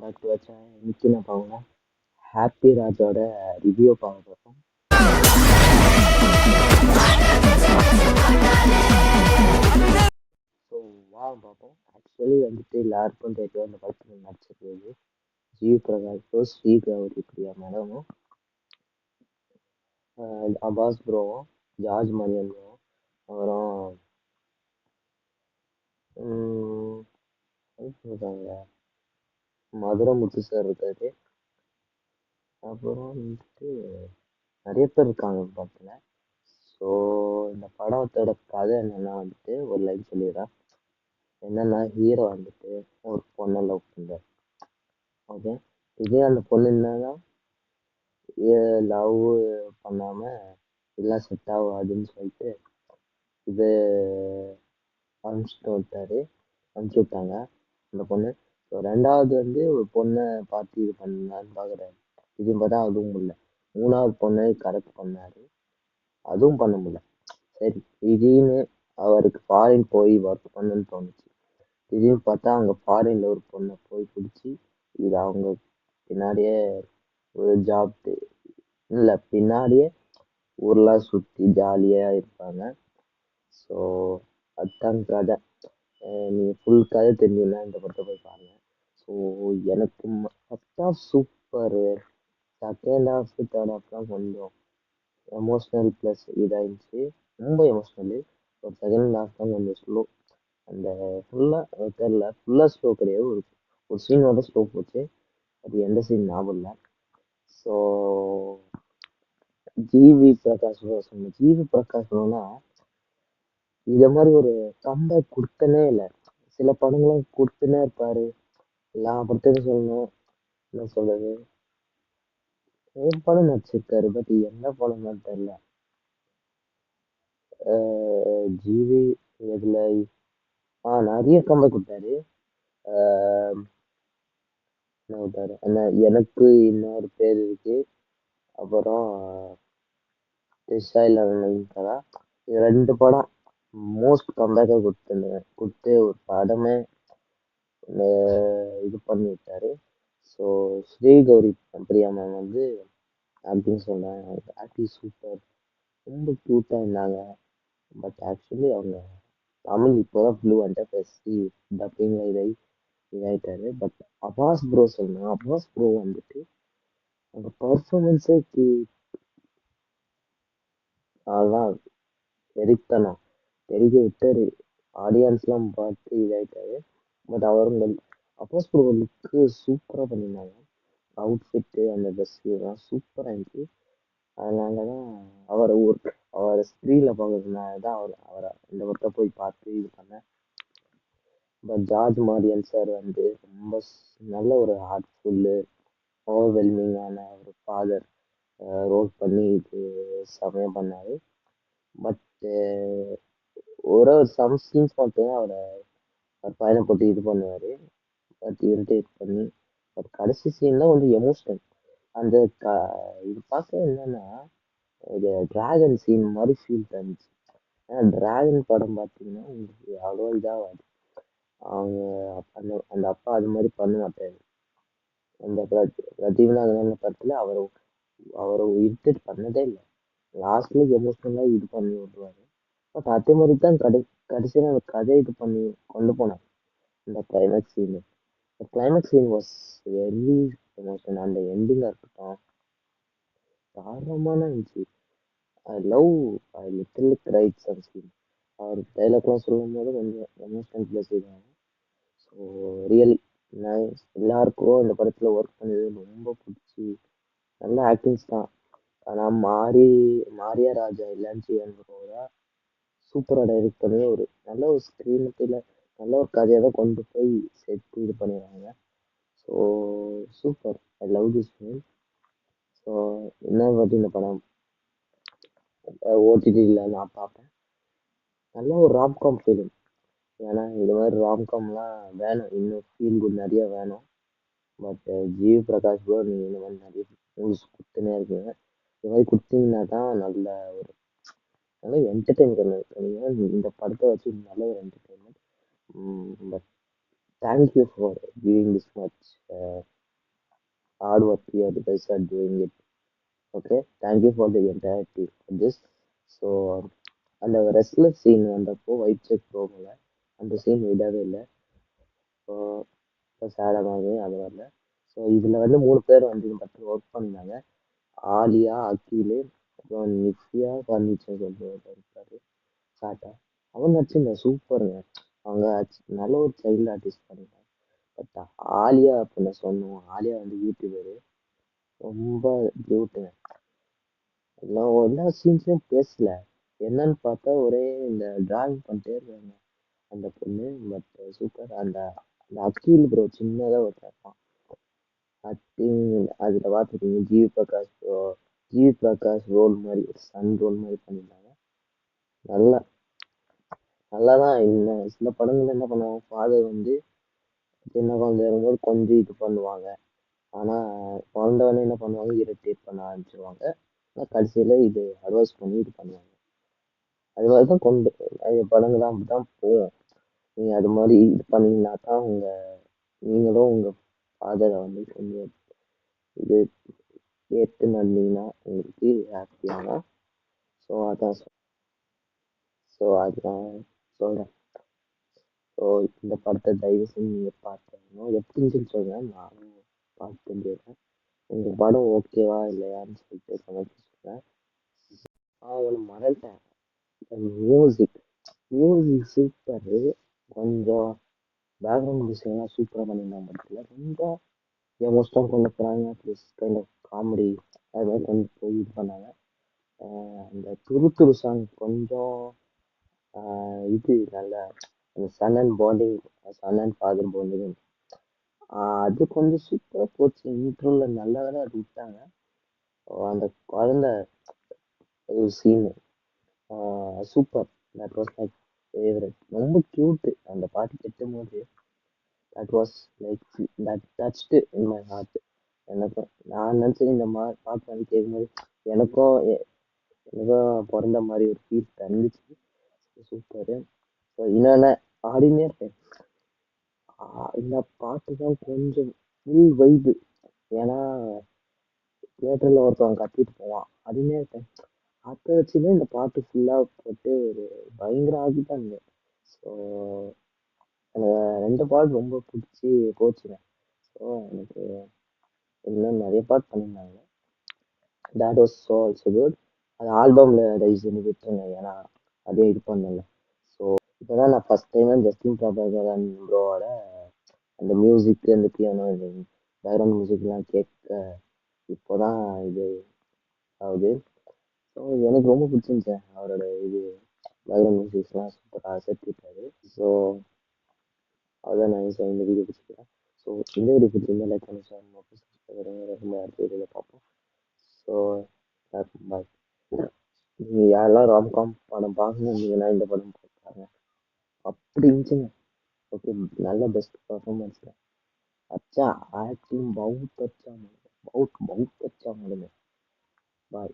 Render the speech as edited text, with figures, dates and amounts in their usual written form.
Back to வச்சேன். இன்னைக்கு நான் பார்க்கணும் ஹாப்பி ராஜோட ரிவ்யூ பார்க்க போகிறோம். ஸோ வாங்க பார்ப்போம். ஆக்சுவலி வந்துட்டு எல்லாருக்கும் தெரியும் அந்த படத்தில் நடிச்சிருக்கிறது ஜிவி பிரகாஷ், ஸ்ரீ கௌரி பிரியா மேடமும், அபாஸ் ப்ரோவும், ஜார்ஜ் மரியனும், அப்புறம் சொல்றாங்க மதுரை முத்து சார் இருக்காரு. அப்புறம் வந்துட்டு நிறைய பேர் இருக்காங்க படத்தில். ஸோ இந்த படத்தோட கதை என்னன்னா வந்துட்டு ஒரு லைன் சொல்லிடுறேன். என்னன்னா ஹீரோ வந்துட்டு ஒரு பொண்ணை லவ் பண்ணுறாரு. ஓகே, இதே அந்த பொண்ணு என்னன்னா லவ் பண்ணாம எல்லாம் செட் ஆகாதுன்னு சொல்லிட்டு இது அனுப்பிச்சு விட்டாங்க அந்த பொண்ணு. ஸோ ரெண்டாவது வந்து ஒரு பொண்ணை பார்த்து இது பண்ணலான்னு பார்க்குறாரு. இது பார்த்தா அதுவும் இல்லை. மூணாவது பொண்ணை கரெக்ட் பண்ணாரு, அதுவும் பண்ண முடியல. சரி, திடீர்னு அவருக்கு ஃபாரின் போய் ஒர்க் பண்ணுன்னு தோணுச்சு. திடீர்னு பார்த்தா அவங்க ஃபாரின்ல ஒரு பொண்ணை போய் பிடிச்சி இது அவங்க பின்னாடியே ஒரு ஜாப் இல்லை, பின்னாடியே ஊர்லாம் சுற்றி ஜாலியாக இருப்பாங்க. ஸோ அதுதான் கதை. நீங்கள் ஃபுல் கதை தெரிஞ்சுன்னா இந்த படத்தை போய் பாருங்க. ஸோ எனக்கு first half super, second half third ஹாஃப்லாம் கொஞ்சம் எமோஷ்னல் ப்ளஸ் இதாகிடுச்சு, ரொம்ப எமோஷ்னலு. ஒரு செகண்ட் ஹாஃப் தான் கொஞ்சம் ஸ்லோ. அந்த ஃபுல்லாக தெரில, ஃபுல்லாக ஸ்லோ கிடையாது, ஒரு சீனோட ஸ்லோ போச்சு. அது எந்த சீன் ஞாபகம் இல்லை. ஸோ ஜிவி பிரகாஷ் சொன்ன ஜிவி பிரகாஷ் இதை மாதிரி ஒரு கம்பேக் கொடுத்தனே இல்லை. சில படங்களும் கொடுத்துனே இருப்பாரு. எல்லா படத்தையும் சொல்லணும், என்ன சொல்றது, ஒரு படம் நடிச்சிருக்காரு, பட் எந்த படம் தான் தெரியல. ஜிவி இதுல நிறைய கம்பேக் கொடுத்தாரு. என்ன விட்டாரு, ஆனா எனக்கு இன்னொரு பேர் இருக்கு, அப்புறம் இது ரெண்டு படம் மோஸ்ட் கம்பேக்காக கொடுத்து ஒரு படமே இது பண்ணி விட்டாரு. ஸோ ஸ்ரீ கௌரி பிரியா மேம் வந்து ஆக்டிங் சொன்னேன், ஆக்டிங் சூப்பர், ரொம்ப க்யூட்டாக இருந்தாங்க. பட் ஆக்சுவலி அவங்க தமிழ் இப்போதான் ஃப்ளூவெண்ட்டாக பேசி டப்பிங் இதாயிட்டாரு. பட் அபாஸ் ப்ரோ சொன்னேன், அபாஸ் ப்ரோ வந்துட்டு அவங்க பர்ஃபார்மன்ஸே அதெல்லாம் வெறித்தனம் தெரிஞ்ச விட்டாரு. ஆடியன்ஸ்லாம் பார்த்து இதாயிட்டாரு. பட் அவருங்க அப்பாஸ் ப்ரோ லுக்கு சூப்பராக பண்ணியிருந்தாங்க. அவுட்ஃபிட்டு அந்த ட்ரெஸ்ஸு எல்லாம் சூப்பராக இருந்துச்சு. அதனால தான் அவரை ஸ்க்ரீனில் பார்க்கறதுனால தான் அவரை இந்த படத்தை போய் பார்த்து இது பண்ணேன். பட் ஜார்ஜ் மாரியன் சார் வந்து ரொம்ப நல்ல ஒரு ஹார்ட்ஃபுல்லு, ஓவர்வெல்மிங்கான ஒரு ஃபாதர் ரோல் பண்ணி இது செமையாக பண்ணார். பட் ஒரு சம் சீன்ஸ் மட்டும் அவரை பையனை போட்டு இது பண்ணுவார், பட் இரிட்டேட் பண்ணி. பட் கடைசி சீன்லாம் வந்து எமோஷனல். அந்த இது பார்க்க என்னன்னா இது டிராகன் சீன் மாதிரி ஃபீல் தந்துச்சு. ஏன்னா டிராகன் படம் பார்த்தீங்கன்னா உங்களுக்கு அவ்வளோ இதாகாது. அவங்க அந்த அப்பா அது மாதிரி பண்ண மாட்டாரு. அந்த பிரதீபநாதன் படத்தில் அவரை இரிட்டேட் பண்ணதே இல்லை. லாஸ்ட்ல எமோஷனலாக இது பண்ணி விட்டுருவாரு. பட் அதே மாதிரி தான் கடைசியில் அந்த கதையை இது பண்ணி கொண்டு போனாங்க. இந்த climax scene, climax scene was very emotional. அந்த எண்டிங்காக இருக்கட்டும் தாராளமான இருந்துச்சு. I love I little cried some scene. அவர் டைலாக்லாம் சொல்லும் போது கொஞ்சம் எமோஷனல் ப்ளஸ் இதாகும். So really nice. எல்லாருக்கும் இந்த படத்தில் ஒர்க் பண்ணது ரொம்ப பிடிச்சி. நல்ல ஆக்டிங்ஸ் தான். ஆனால் மாரியா ராஜா இல்லாஞ்சியா சூப்பராக டைரக்ட் பண்ணி ஒரு நல்ல ஒரு ஸ்க்ரீனுக்குள்ள நல்ல ஒரு கதையை தான் கொண்டு போய் சேர்த்து இது பண்ணிடுறாங்க. So super, I love this film. So என்ன பற்றி இந்த படம் ஓடிடியில் நான் பார்ப்பேன். நல்ல ஒரு ராம்காம் ஃபிலிம். ஏன்னா இது மாதிரி ராம்காம்லாம் வேணும், இன்னும் ஃபீல் குட் நிறைய வேணும். பட் ஜிவி பிரகாஷ் ப்ரோ நீங்கள் இந்த மாதிரி நிறைய மூவிஸ் கொடுத்துனே இருக்கீங்க. இது மாதிரி கொடுத்தீங்கன்னா தான் நல்ல என்டர்டெயின் பண்ணுவீங்க. இந்த படத்தை வச்சு நல்ல ஒரு entertainment. But thank you for giving this much hard work you guys are doing it. Okay, thank you for the entirety for this. So அந்த ரெஸ்ட்லெஸ் சீன் வந்தப்போ ஒயிட் செக் போகல, அந்த சீன் விடவே இல்லை. ஸோ சேடமாகவே அது வரல. ஸோ இதில் வந்து 3 பேர் வந்து இந்த படத்தில் ஒர்க் பண்ணாங்க. ஆலியா, அகில், அப்புறம் நித்யா ஃபர்னிச்சர் இருக்காரு சாட்டா. அவங்க நடிச்சிருந்த சூப்பருங்க. அவங்க நல்ல ஒரு சைல்டு ஆர்டிஸ்ட் பண்ணிருக்காங்க. பட் ஆலியா அப்படின்னு சொன்னோம், ஆலியா வந்து யூடியூபரு, ரொம்ப கியூட்டுங்க. எல்லா சீன்ஸ்லயும் பேசல, என்னன்னு பார்த்தா ஒரே இந்த டிராயிங் பண்ணிட்டே இருக்காங்க அந்த பொண்ணு. But super. அந்த அந்த அக்கீல் ப்ரோ சின்னதாக ஒருத்தர் ஆக்டிங் அதில் பார்த்துருக்கீங்க. ஜிவி பிரகாஷ் ரோல் மாதிரி, சன் ரோல் மாதிரி பண்ணியிருந்தாங்க. நல்லா நல்லா தான். சில படங்கள் என்ன பண்ணுவாங்க, ஃபாதர் வந்து சின்ன குழந்தை இருக்கும்போது கொஞ்சம் இது பண்ணுவாங்க, ஆனால் குழந்தைவனே என்ன பண்ணுவாங்க, இரிட்டேட் பண்ண ஆரம்பிச்சிருவாங்க. ஆனால் கடைசியில் இது அட்வைஸ் பண்ணி இது பண்ணுவாங்க. அது மாதிரி தான் நிறைய படங்கள்லாம் அப்படி தான் போகும். நீங்கள் அது மாதிரி இது பண்ணீங்கன்னா தான் நீங்களும் உங்கள் ஃபாதரை வந்து கொஞ்சம் இது கேட்டு நடந்தீங்கன்னா உங்களுக்கு ஹாப்பியான. ஸோ அதான் அதுதான் சொல்கிறேன். ஸோ இந்த படத்தை தயவு செஞ்சு நீங்கள் பார்த்துக்கணும். எப்படி இருந்துச்சுன்னு சொல்கிறேன், நானும் பார்த்து தெரிஞ்சுக்கிறேன். உங்கள் படம் ஓகேவா இல்லையான்னு சொல்லிட்டு கமெண்ட் சொல்கிறேன். ஒன்று மறந்துட்டேன், மியூசிக் மியூசிக் சூப்பரு. கொஞ்சம் பேக்ரவுண்ட் மியூசிக்லாம் சூப்பராக பண்ணியிருந்தாங்க படத்தில். ரொம்ப எமோஷனல் கொண்டு போகிறாங்க, ப்ளஸ் கைண்ட் ஆஃப் காமெடி அது மாதிரி கொண்டு போய் இது பண்ணாங்க. அந்த துரு துரு சாங் கொஞ்சம் இது நல்ல அந்த son and bonding, son and father bonding, அது கொஞ்சம் சூப்பராக போச்சு. இன்ட்ரோவில் நல்ல வேலை அது விட்டாங்க. அந்த குழந்தை ஒரு சீனு super. That was my favourite. ரொம்ப க்யூட்டு அந்த பாட்டு கேட்டும் போது. That was like that touched in my heart. எனக்கும் நான் நினச்சது இந்த மாதிரி பாட்டு வந்து கேட்கும்போது எனக்கும் எனக்கும் பிறந்த மாதிரி ஒரு ஃபீல் தந்துச்சு. சூப்பரு. ஸோ இன்னொன்று ஆடினே இருக்கேன். இந்த பாட்டு தான் கொஞ்சம் ஃபுல் வைப்பு. ஏன்னா தியேட்டரில் ஒருத்தவங்க கத்திட்டு போவான், ஆடினே இருக்கேன். அதை வச்சுதான் இந்த பாட்டு ஃபுல்லாக போட்டு ஒரு பயங்கர ஆகிட்டாங்க. ஸோ எனக்கு 2 பாட்டு ரொம்ப பிடிச்சி போச்சுங்க. ஸோ எனக்கு இன்னும் நிறைய பாட்டு பண்ணியிருந்தாங்க. That was so also good. அது ஆல்பமில் தயவு செஞ்சு விட்டுருங்க, ஏன்னா அதே இது பண்ணல. ஸோ இப்போதான் நான் ஃபர்ஸ்ட் டைம் ஜஸ்டின் பிரபாகரன் ப்ரோவோட அந்த மியூசிக், அந்த பியானோ, இந்த பேக்ரவுண்ட் மியூசிக்லாம் கேட்க இப்போதான் இது ஆகுது. ஸோ எனக்கு ரொம்ப பிடிச்சிருந்துச்சு அவரோட இது பேக்ரவுண்ட் மியூசிக்ஸ்லாம் சூப்பராக சேர்த்துட்டாரு. ஸோ அதான் நான் இந்த வீடியோ பிடிச்சிக்கிறேன். ஸோ இந்த வீடியோ பிடிச்சிருந்தா லைக் பண்ணி ஷேர் பண்ணி ரொம்ப அடுத்த வீடியோவில் பார்ப்போம். So bye. நீங்கள் யாரெல்லாம் ராம்காம் படம் பார்க்கணும் இருந்தீங்கன்னா இந்த படம் பார்ப்பாங்க, அப்படி இருந்துச்சுங்க. ஓகே, நல்ல பெஸ்ட் பர்ஃபார்மன்ஸ். अच्छा एक्टिंग बहुत अच्छा, बहुत बहुत अच्छा मालूम है भाई।